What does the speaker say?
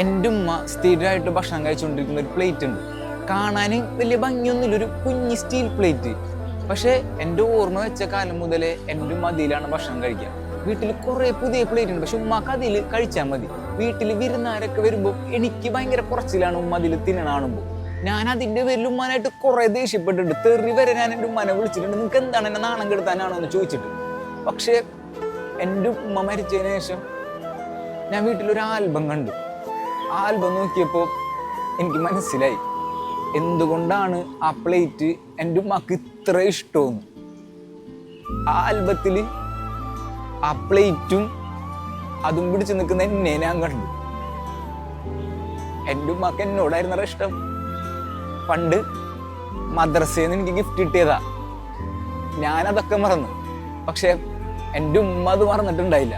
എൻ്റെ ഉമ്മ സ്ഥിരമായിട്ട് ഭക്ഷണം കഴിച്ചുകൊണ്ടിരിക്കുന്ന ഒരു പ്ലേറ്റ് ഉണ്ട്. കാണാൻ വലിയ ഭംഗിയൊന്നുമില്ല, ഒരു കുഞ്ഞി സ്റ്റീൽ പ്ലേറ്റ്. പക്ഷെ എൻ്റെ ഓർമ്മ വെച്ച കാലം മുതലേ എൻ്റെ ഉമ്മ അതിലാണ് ഭക്ഷണം കഴിക്കുക. വീട്ടിൽ കുറേ പുതിയ പ്ലേറ്റ് ഉണ്ട്, പക്ഷെ ഉമ്മക്ക് അതിൽ കഴിച്ചാൽ മതി. വീട്ടിൽ വിരുന്നാരൊക്കെ വരുമ്പോൾ എനിക്ക് ഭയങ്കര കുറച്ചിലാണ് ഉമ്മ അതിൽ തിന്നണാണുമ്പോൾ. ഞാൻ അതിൻ്റെ പേരിൽ ഉമ്മാനായിട്ട് കുറേ ദേഷ്യപ്പെട്ടിട്ടുണ്ട്. തെറി വരെ ഞാൻ എൻ്റെ ഉമ്മാനെ വിളിച്ചിട്ടുണ്ട്, നിങ്ങൾക്ക് എന്താണ് എന്നെ നാണം കെടുത്താനാണോ എന്ന് ചോദിച്ചിട്ട്. പക്ഷേ എൻ്റെ ഉമ്മ മരിച്ചതിന് ശേഷം ഞാൻ വീട്ടിലൊരു ആൽബം കണ്ടു. ആ ആൽബം നോക്കിയപ്പോൾ എനിക്ക് മനസ്സിലായി എന്തുകൊണ്ടാണ് ആ പ്ലേറ്റ് എൻ്റെ ഉമ്മക്ക് ഇത്ര ഇഷ്ടമെന്ന്. ആ ആൽബത്തിൽ ആ പ്ലേറ്റും അതും പിടിച്ച് നിൽക്കുന്ന എന്നെ ഞാൻ കണ്ടു. എൻ്റെ ഉമ്മക്ക് എന്നോടായിരുന്ന ഇഷ്ടം. പണ്ട് മദ്രസയിൽ നിന്ന് എനിക്ക് ഗിഫ്റ്റ് കിട്ടിയതാ, ഞാനതൊക്കെ മറന്നു. പക്ഷെ എൻ്റെ ഉമ്മ അത് മറന്നിട്ടുണ്ടായില്ല.